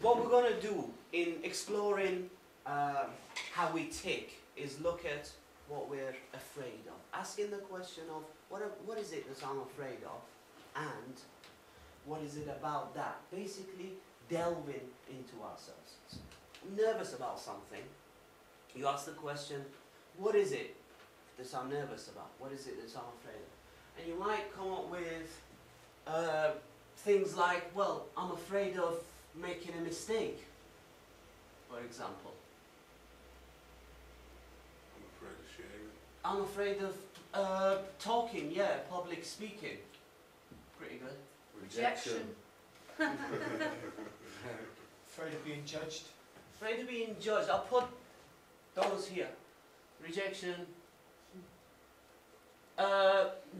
What we're going to do in exploring how we tick is look at what we're afraid of. Asking the question of what is it that I'm afraid of, and what is it about that? Basically delving into ourselves. I'm nervous about something. You ask the question, what is it that I'm nervous about? What is it that I'm afraid of? And you might come up with things like, well, I'm afraid of making a mistake, for example. I'm afraid of sharing. I'm afraid of talking, yeah, public speaking. Pretty good. Rejection. Afraid of being judged. Afraid of being judged. I'll put those here. Rejection.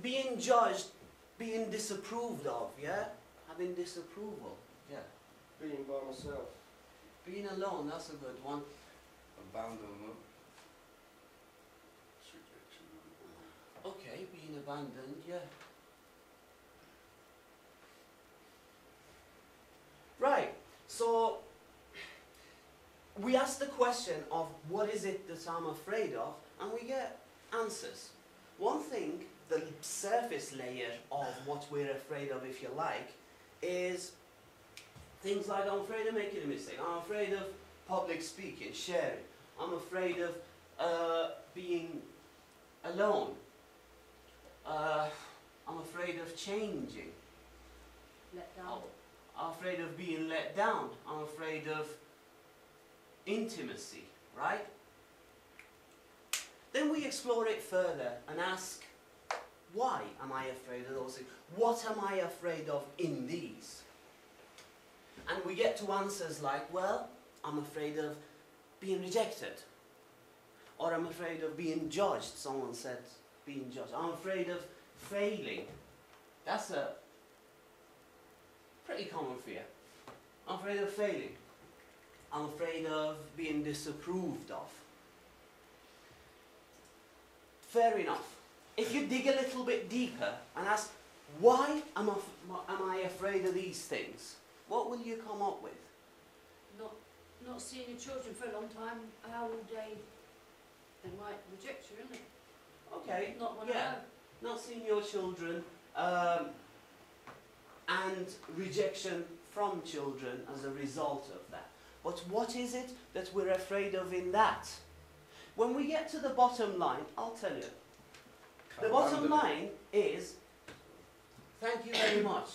Being judged, being disapproved of, yeah? Having disapproval, yeah. Being by myself. Being alone, that's a good one. Abandonment. It's rejection. Okay, being abandoned, yeah. Right, so we ask the question of what is it that I'm afraid of, and we get answers. One thing, the surface layer of what we're afraid of, if you like, is things like I'm afraid of making a mistake, I'm afraid of public speaking, sharing, I'm afraid of being alone, I'm afraid of changing, Let down. I'm afraid of being let down, I'm afraid of intimacy, right? Then we explore it further and ask, why am I afraid of those things? What am I afraid of in these? And we get to answers like, well, I'm afraid of being rejected. Or I'm afraid of being judged. Someone said being judged. I'm afraid of failing. That's a pretty common fear. I'm afraid of failing. I'm afraid of being disapproved of. Fair enough. If you dig a little bit deeper and ask, why am I afraid of these things? What will you come up with? Not seeing your children for a long time, how will they might reject you, isn't it? Okay, Not one yeah. Not seeing your children, and rejection from children as a result of that. But what is it that we're afraid of in that? When we get to the bottom line, I'll tell you. The bottom line is, thank you very much.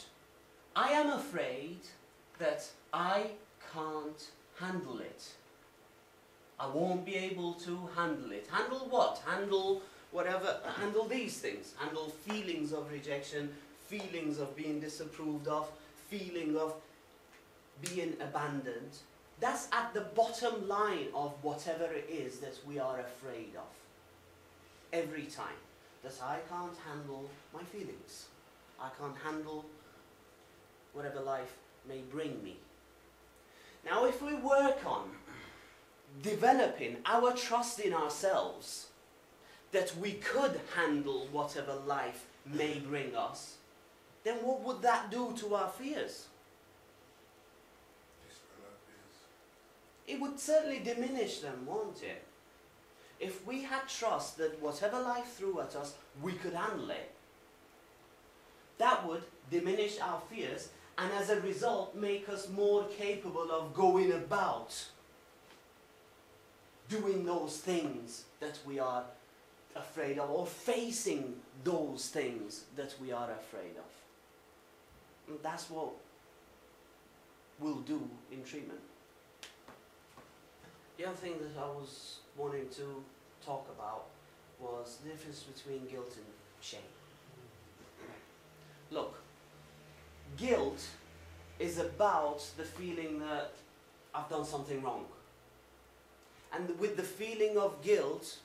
I am afraid that I can't handle it. I won't be able to handle it. Handle what? Handle whatever, handle these things. Handle feelings of rejection, feelings of being disapproved of, feeling of being abandoned. That's at the bottom line of whatever it is that we are afraid of. Every time. That I can't handle my feelings. I can't handle whatever life may bring me. Now if we work on developing our trust in ourselves, that we could handle whatever life may bring us, then what would that do to our fears? It would certainly diminish them, won't it? If we had trust that whatever life threw at us, we could handle it, that would diminish our fears and as a result make us more capable of going about doing those things that we are afraid of, or facing those things that we are afraid of. And that's what we'll do in treatment. The other thing that I was wanting to talk about was the difference between guilt and shame. Look, guilt is about the feeling that I've done something wrong. And with the feeling of guilt,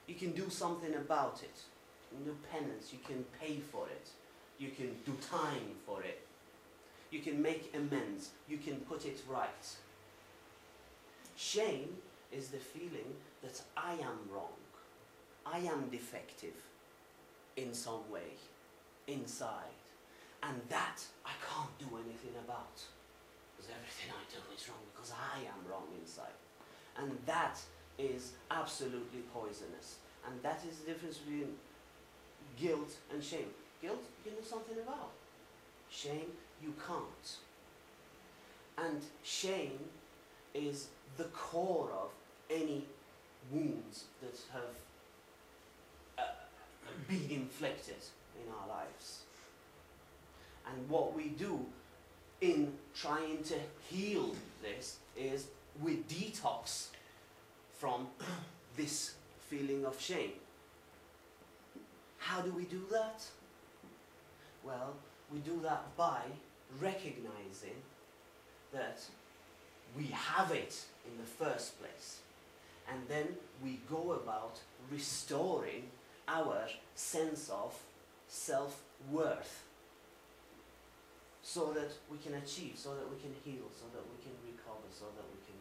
you can do something about it. You can do penance, you can pay for it, you can do time for it, you can make amends, you can put it right. Shame is the feeling that I am wrong, I am defective in some way, inside, and that I can't do anything about. because everything I do is wrong because I am wrong inside. And that is absolutely poisonous. And that is the difference between guilt and shame. Guilt, you know something about. Shame, you can't. And shame is the core of any wounds that have been inflicted in our lives. And what we do in trying to heal this is we detox from this feeling of shame. How do we do that? Well, we do that by recognizing that we have it in the first place. And then we go about restoring our sense of self-worth so that we can achieve, so that we can heal, so that we can recover, so that we can